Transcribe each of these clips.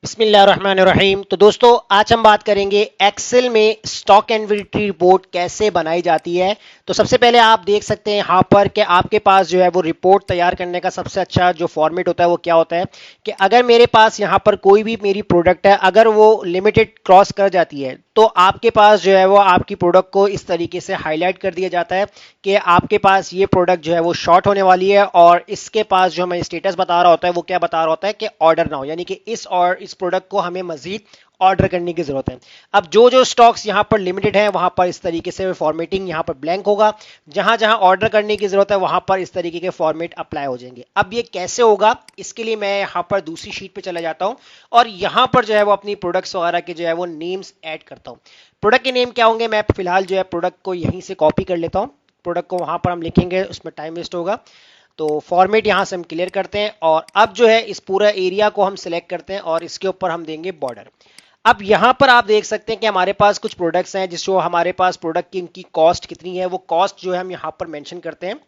बिस्मिल्लाहिर्रहमानिर्रहीम। तो दोस्तों आज हम बात करेंगे एक्सेल में स्टॉक इन्वेंटरी रिपोर्ट कैसे बनाई जाती है। तो सबसे पहले आप देख सकते हैं यहाँ पर कि आपके पास जो है वो रिपोर्ट तैयार करने का सबसे अच्छा जो फॉर्मेट होता है वो क्या होता है कि अगर मेरे पास यहाँ पर कोई भी मेरी प्रोडक्ट है, अगर वो लिमिटेड क्रॉस कर जाती है तो आपके पास जो है वो आपकी प्रोडक्ट को इस तरीके से हाईलाइट कर दिया जाता है कि आपके पास ये प्रोडक्ट जो है वो शॉर्ट होने वाली है और इसके पास जो हमें स्टेटस बता रहा होता है वो क्या बता रहा होता है कि ऑर्डर ना हो, यानी कि इस प्रोडक्ट को हमें मजीद ऑर्डर करने की जरूरत है। अब जो जो स्टॉक्स यहाँ पर लिमिटेड है वहां पर इस तरीके से फॉर्मेटिंग यहाँ पर ब्लैंक होगा, जहां जहां ऑर्डर करने की जरूरत है वहां पर इस तरीके के फॉर्मेट अप्लाई हो जाएंगे। अब ये कैसे होगा, इसके लिए मैं यहाँ पर दूसरी शीट पे चला जाता हूँ और यहाँ पर जो है वो अपनी प्रोडक्ट्स वगैरह के जो है वो नेम्स ऐड करता हूँ। प्रोडक्ट के नेम क्या होंगे, मैं फिलहाल जो है प्रोडक्ट को यहीं से कॉपी कर लेता हूँ। प्रोडक्ट को वहां पर हम लिखेंगे, उसमें टाइम वेस्ट होगा। तो फॉर्मेट यहां से हम क्लियर करते हैं और अब जो है इस पूरा एरिया को हम सिलेक्ट करते हैं और इसके ऊपर हम देंगे बॉर्डर। अब यहां पर आप देख सकते हैं कि हमारे पास कुछ प्रोडक्ट्स हैं जिसको हमारे पास प्रोडक्ट की इनकी कॉस्ट कितनी है वो कॉस्ट जो है हम यहां पर मेंशन करते हैं।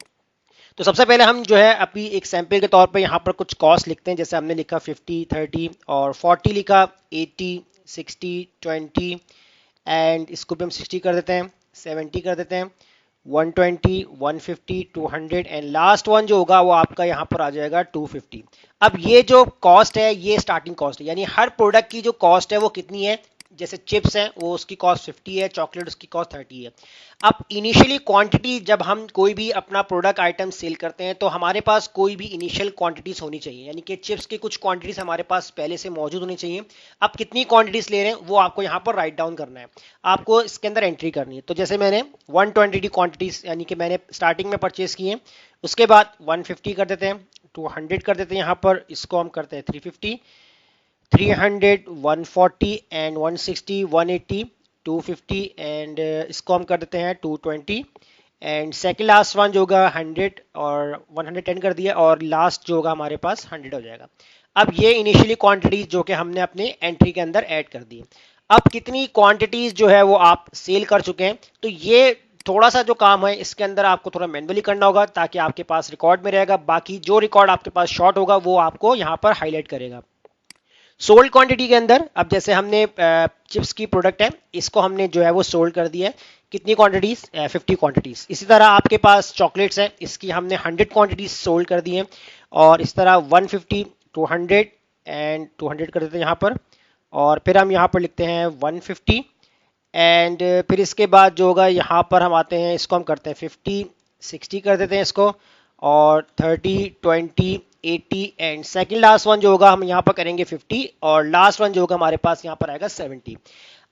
तो सबसे पहले हम जो है अभी एक सैंपल के तौर पे यहाँ पर कुछ कॉस्ट लिखते हैं, जैसे हमने लिखा 50, 30 और 40 लिखा, 80, 60, 20 एंड इसको भी हम 60 कर देते हैं, 70 कर देते हैं, 120, 150, 200 एंड लास्ट वन जो होगा वो आपका यहाँ पर आ जाएगा 250। अब ये जो कॉस्ट है ये स्टार्टिंग कॉस्ट है, यानी हर प्रोडक्ट की जो कॉस्ट है वो कितनी है। जैसे चिप्स हैं वो उसकी कॉस्ट 50 है, चॉकलेट उसकी कॉस्ट 30 है। अब इनिशियली क्वांटिटी जब हम कोई भी अपना प्रोडक्ट आइटम सेल करते हैं तो हमारे पास कोई भी इनिशियल क्वांटिटीज होनी चाहिए, यानी कि चिप्स की कुछ क्वांटिटीज हमारे पास पहले से मौजूद होनी चाहिए। अब कितनी क्वांटिटीज ले रहे हैं वो आपको यहाँ पर राइट डाउन करना है, आपको इसके अंदर एंट्री करनी है। तो जैसे मैंने 120 क्वांटिटीज यानी कि मैंने स्टार्टिंग में परचेज किए, उसके बाद 150 कर देते हैं, 200 कर देते हैं, यहाँ पर इसको हम करते हैं 350, 300, 140 एंड 160, 180, 250 एंड इसको हम कर देते हैं 220 एंड सेकंड लास्ट वन जो होगा 100 और 110 कर दिया और लास्ट जो होगा हमारे पास 100 हो जाएगा। अब ये इनिशियली क्वांटिटीज जो कि हमने अपने एंट्री के अंदर ऐड कर दी। अब कितनी क्वांटिटीज जो है वो आप सेल कर चुके हैं, तो ये थोड़ा सा जो काम है इसके अंदर आपको थोड़ा मैन्युअली करना होगा ताकि आपके पास रिकॉर्ड में रहेगा। बाकी जो रिकॉर्ड आपके पास शॉर्ट होगा वो आपको यहाँ पर हाईलाइट करेगा। सोल्ड क्वांटिटी के अंदर अब जैसे हमने चिप्स की प्रोडक्ट है इसको हमने जो है वो सोल्ड कर दिया है, कितनी क्वांटिटीज, 50 क्वांटिटीज। इसी तरह आपके पास चॉकलेट्स है, इसकी हमने 100 क्वांटिटीज सोल्ड कर दी है और इस तरह 150, 200 एंड 200 कर देते हैं यहाँ पर और फिर हम यहाँ पर लिखते हैं 150 एंड फिर इसके बाद जो होगा यहाँ पर हम आते हैं, इसको हम करते हैं 50, 60 कर देते हैं इसको और 30, 20, 80 एंड सेकंड लास्ट वन जो होगा हम यहाँ पर करेंगे 50 और लास्ट वन जो होगा हमारे पास यहाँ पर आएगा 70।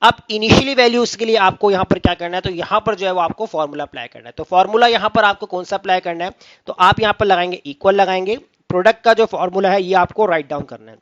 अब इनिशियली वैल्यूज के लिए आपको यहाँ पर क्या करना है, तो यहाँ पर जो है वो आपको फॉर्मूला अप्लाई करना है। तो फॉर्मूला यहाँ पर आपको कौन सा अप्लाई करना है, तो आप यहाँ पर लगाएंगे इक्वल, लगाएंगे प्रोडक्ट का जो फॉर्मूला है ये आपको राइट डाउन करना है।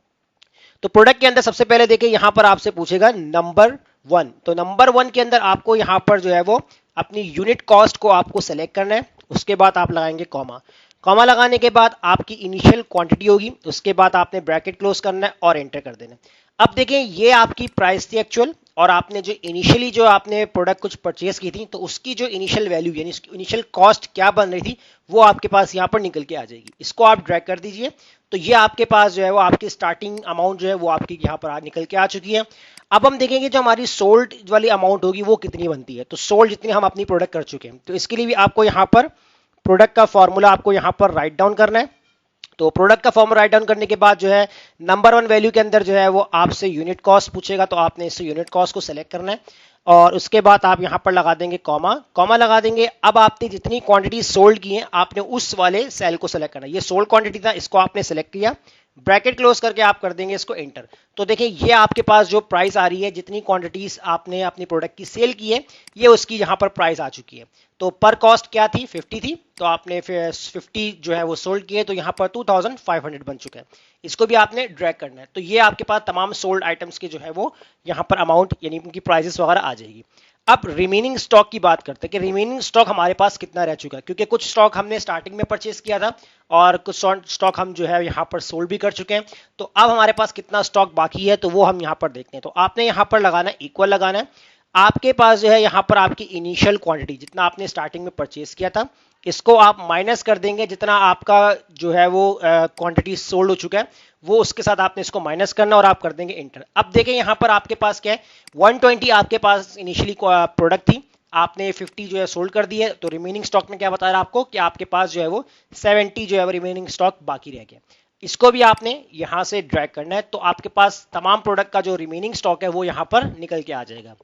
तो प्रोडक्ट के अंदर सबसे पहले देखिए यहाँ पर आपसे पूछेगा नंबर वन, तो नंबर वन के अंदर आपको यहाँ पर जो है वो अपनी यूनिट कॉस्ट को आपको सेलेक्ट करना है। उसके बाद आप लगाएंगे कॉमा, कॉमा लगाने के बाद आपकी इनिशियल क्वांटिटी होगी, उसके बाद आपने ब्रैकेट क्लोज करना है और एंटर कर देना है। अब देखें ये आपकी प्राइस थी एक्चुअल और आपने जो इनिशियली जो आपने प्रोडक्ट कुछ परचेज की थी तो उसकी जो इनिशियल वैल्यू यानी उसकी इनिशियल कॉस्ट क्या बन रही थी वो आपके पास यहाँ पर निकल के आ जाएगी। इसको आप ड्रैग कर दीजिए तो ये आपके पास जो है वो आपकी स्टार्टिंग अमाउंट जो है वो आपकी यहाँ पर निकल के आ चुकी है। अब हम देखेंगे जो हमारी सोल्ड वाली अमाउंट होगी वो कितनी बनती है, तो सोल्ड जितनी हम अपनी प्रोडक्ट कर चुके हैं, तो इसके लिए भी आपको यहाँ पर प्रोडक्ट का फॉर्मूला आपको यहाँ पर राइट डाउन करना है। तो प्रोडक्ट का फॉर्मूला राइट डाउन करने के बाद जो है नंबर वन वैल्यू के अंदर जो है वो आपसे यूनिट कॉस्ट पूछेगा, तो आपने इससे यूनिट कॉस्ट को सेलेक्ट करना है और उसके बाद आप यहां पर लगा देंगे कॉमा, कॉमा लगा देंगे। अब आपने जितनी क्वांटिटी सोल्ड की है आपने उस वाले सेल को सेलेक्ट करना है, ये सोल्ड क्वांटिटी था इसको आपने सेलेक्ट किया, ब्रैकेट क्लोज करके आप कर देंगे इसको एंटर। तो देखिए ये आपके पास जो प्राइस आ रही है, जितनी क्वांटिटीज आपने अपनी प्रोडक्ट की सेल की है ये उसकी यहाँ पर प्राइस आ चुकी है। तो पर कॉस्ट क्या थी, 50 थी, तो आपने फिर 50 जो है वो सोल्ड किए तो यहाँ पर 2500 बन चुका है। इसको भी आपने ड्रैग करना है, तो ये आपके पास तमाम सोल्ड आइटम्स के जो है वो यहाँ पर अमाउंट यानी उनकी प्राइसेस वगैरह आ जाएगी। अब रिमेनिंग स्टॉक की बात करते हैं कि रिमेनिंग स्टॉक हमारे पास कितना रह चुका है, क्योंकि कुछ स्टॉक हमने स्टार्टिंग में परचेज किया था और कुछ स्टॉक हम जो है यहाँ पर सोल्ड भी कर चुके हैं। तो अब हमारे पास कितना स्टॉक बाकी है तो वो हम यहाँ पर देखते हैं। तो आपने यहाँ पर लगाना है इक्वल लगाना है, आपके पास जो है यहाँ पर आपकी इनिशियल क्वांटिटी जितना आपने स्टार्टिंग में परचेज किया था इसको आप माइनस कर देंगे, जितना आपका जो है वो क्वांटिटी सोल्ड हो चुका है वो उसके साथ आपने इसको माइनस करना और आप कर देंगे इंटर। अब देखें यहाँ पर आपके पास क्या है, 120 आपके पास इनिशियली प्रोडक्ट थी, आपने 50 जो है सोल्ड कर दी है, तो रिमेनिंग स्टॉक में क्या बता रहा है आपको कि आपके पास जो है वो 70 जो है वो रिमेनिंग स्टॉक बाकी रह गया। इसको भी आपने यहां से ड्रैग करना है, तो आपके पास तमाम प्रोडक्ट का जो रिमेनिंग स्टॉक है वो यहां पर निकल के आ जाएगा।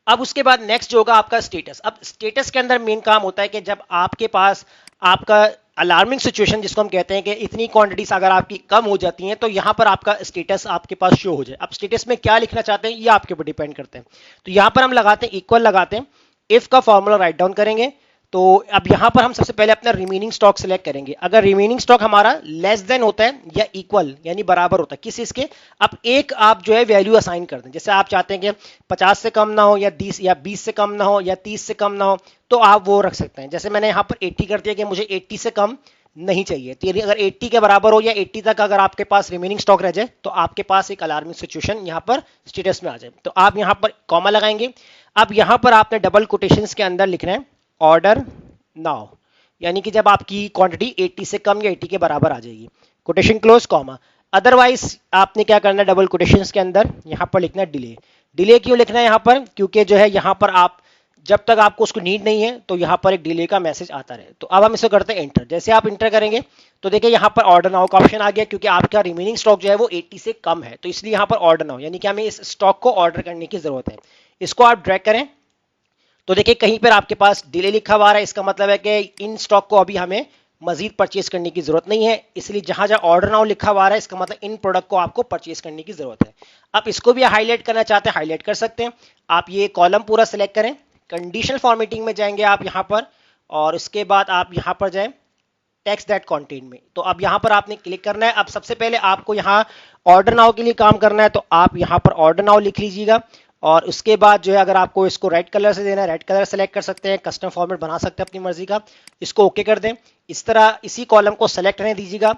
अब उसके बाद नेक्स्ट जो होगा आपका स्टेटस। अब स्टेटस के अंदर मेन काम होता है कि जब आपके पास आपका अलार्मिंग सिचुएशन जिसको हम कहते हैं कि इतनी क्वांटिटीज अगर आपकी कम हो जाती हैं तो यहां पर आपका स्टेटस आपके पास शो हो जाए। अब स्टेटस में क्या लिखना चाहते हैं ये आपके ऊपर डिपेंड करते हैं। तो यहां पर हम लगाते हैं इक्वल, लगाते हैं इफ का फॉर्मूला राइट डाउन करेंगे। तो अब यहां पर हम सबसे पहले अपना रिमेनिंग स्टॉक सिलेक्ट करेंगे। अगर रिमेनिंग स्टॉक हमारा लेस देन होता है या इक्वल यानी बराबर होता है किस चीज के, अब एक आप जो है वैल्यू असाइन कर दें। जैसे आप चाहते हैं कि 50 से कम ना हो या 20 से कम ना हो या 30 से कम ना हो, तो आप वो रख सकते हैं। जैसे मैंने यहां पर 80 कर दिया कि मुझे 80 से कम नहीं चाहिए, तो अगर 80 के बराबर हो या 80 तक अगर आपके पास रिमेनिंग स्टॉक रह जाए तो आपके पास एक अलार्मिंग सिचुएशन यहां पर स्टेटस में आ जाए। तो आप यहां पर कॉमा लगाएंगे। अब यहां पर आपने डबल कोटेशंस के अंदर लिखना है ऑर्डर नाउ, यानी कि जब आपकी क्वांटिटी 80 से कम या 80 के बराबर आ जाएगी, कोटेशन क्लोज कॉमा। अदरवाइज आपने क्या करना है, डबल कोटेशंस के अंदर यहां पर लिखना है डिले। डिले क्यों लिखना है यहां पर, क्योंकि जो है यहां पर आप जब तक आपको उसको नीड नहीं है तो यहां पर एक डिले का मैसेज आता रहे। तो अब हम इसको करते हैं एंटर। जैसे आप इंटर करेंगे तो देखिए यहां पर ऑर्डर नाउ का ऑप्शन आ गया, क्योंकि आपका रिमेनिंग स्टॉक जो है वो 80 से कम है, तो इसलिए यहां पर ऑर्डर नाउ यानी कि हमें इस स्टॉक को ऑर्डर करने की जरूरत है। इसको आप ड्रैग करें तो देखिए कहीं पर आपके पास डिले लिखा हुआ है, इसका मतलब है कि इन स्टॉक को अभी हमें मजीद परचेज करने की जरूरत नहीं है, इसलिए जहां जहां ऑर्डर नाउ लिखा हुआ है इसका मतलब इन प्रोडक्ट को आपको परचेज करने की जरूरत है। अब इसको भी हाईलाइट करना चाहते हैं हाईलाइट कर सकते हैं। आप ये कॉलम पूरा सिलेक्ट करें, कंडीशनल फॉर्मेटिंग में जाएंगे आप यहां पर, और उसके बाद आप यहां पर जाएं टेक्स्ट दैट कंटेंट में। तो अब यहां पर आपने क्लिक करना है। अब सबसे पहले आपको यहां ऑर्डर नाउ के लिए काम करना है, तो आप यहां पर ऑर्डर नाउ लिख लीजिएगा, और उसके बाद जो है अगर आपको इसको रेड कलर से देना है रेड कलर सेलेक्ट कर सकते हैं, कस्टम फॉर्मेट बना सकते हैं अपनी मर्जी का। इसको ओके कर दें। इस तरह इसी कॉलम को सेलेक्ट रहने दीजिएगा।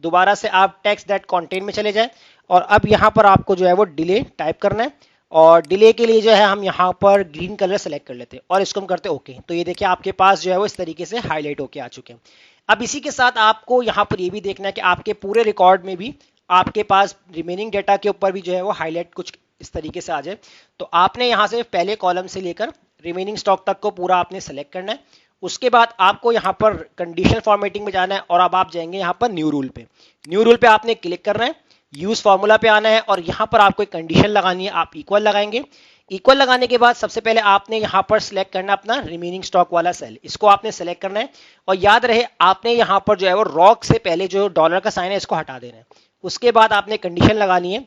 दोबारा से आप टेक्स्ट दैट कंटेंट में चले जाएं, और अब यहां पर आपको जो है वो डिले टाइप करना है, और डिले के लिए जो है हम यहाँ पर ग्रीन कलर सेलेक्ट कर लेते हैं और इसको हम करते हैं ओके। तो ये देखिए आपके पास जो है वो इस तरीके से हाईलाइट होके आ चुके हैं। अब इसी के साथ आपको यहाँ पर ये भी देखना है कि आपके पूरे रिकॉर्ड में भी आपके पास रिमेनिंग डेटा के ऊपर भी जो है वो हाईलाइट कुछ इस तरीके से आ जाए। तो आपने यहाँ से पहले कॉलम से लेकर रिमेनिंग स्टॉक तक को पूरा आपने सेलेक्ट करना है। उसके बाद आपको यहाँ पर कंडीशनल फॉर्मेटिंग में जाना है, और अब आप जाएंगे यहाँ पर न्यू रूल पे। न्यू रूल पे आपने क्लिक करना है, यूज फॉर्मूला पे आना है, और यहाँ पर आपको एक कंडीशन लगानी है। आप इक्वल लगाएंगे। इक्वल लगाने के बाद सबसे पहले आपने यहाँ पर सिलेक्ट करना अपना रिमेनिंग स्टॉक वाला सेल, इसको आपने सेलेक्ट करना है। और याद रहे आपने यहाँ पर जो है वो रॉक से पहले जो डॉलर का साइन है इसको हटा देना है। उसके बाद आपने कंडीशन लगानी है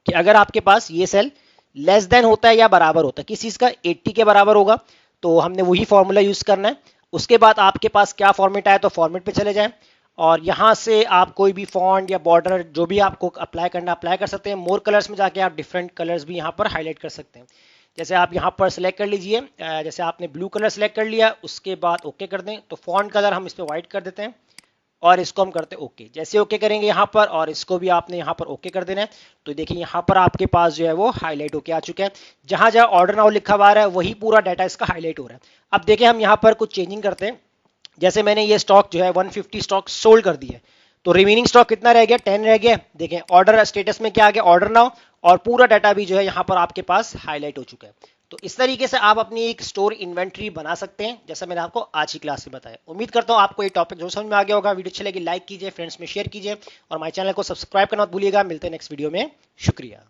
कि अगर आपके पास ये सेल लेस देन होता है या बराबर होता है किस चीज का, 80 के बराबर होगा, तो हमने वही फॉर्मूला यूज करना है। उसके बाद आपके पास क्या फॉर्मेट आया तो फॉर्मेट पे चले जाएं, और यहां से आप कोई भी फॉन्ट या बॉर्डर जो भी आपको अप्लाई करना अप्लाई कर सकते हैं। मोर कलर्स में जाके आप डिफरेंट कलर्स भी यहां पर हाईलाइट कर सकते हैं। जैसे आप यहां पर सिलेक्ट कर लीजिए, जैसे आपने ब्लू कलर सेलेक्ट कर लिया, उसके बाद ओके कर दें। तो फॉन्ट कलर हम इस पर व्हाइट कर देते हैं, और इसको हम करते हैं ओके। जैसे ओके करेंगे यहाँ पर, और इसको भी आपने यहाँ पर ओके कर देना है। तो देखिए यहाँ पर आपके पास जो है वो हाईलाइट होके आ चुका है। जहां जहां ऑर्डर नाउ लिखा हुआ है वही पूरा डाटा इसका हाईलाइट हो रहा है। अब देखिए हम यहाँ पर कुछ चेंजिंग करते हैं। जैसे मैंने ये स्टॉक जो है 150 स्टॉक सोल्ड कर दिया है, तो रिमेनिंग स्टॉक कितना रह गया, 10 रह गया। देखें ऑर्डर स्टेटस में क्या आ गया, ऑर्डर नाउ, और पूरा डाटा भी जो है यहाँ पर आपके पास हाईलाइट हो चुका है। तो इस तरीके से आप अपनी एक स्टोर इन्वेंट्री बना सकते हैं, जैसा मैंने आपको आज की क्लास में बताया। उम्मीद करता हूं आपको ये टॉपिक जो समझ में आ गया होगा। वीडियो अच्छी लगी लाइक कीजिए, फ्रेंड्स में शेयर कीजिए, और हमारे चैनल को सब्सक्राइब करना मत भूलिएगा। मिलते हैं नेक्स्ट वीडियो में। शुक्रिया।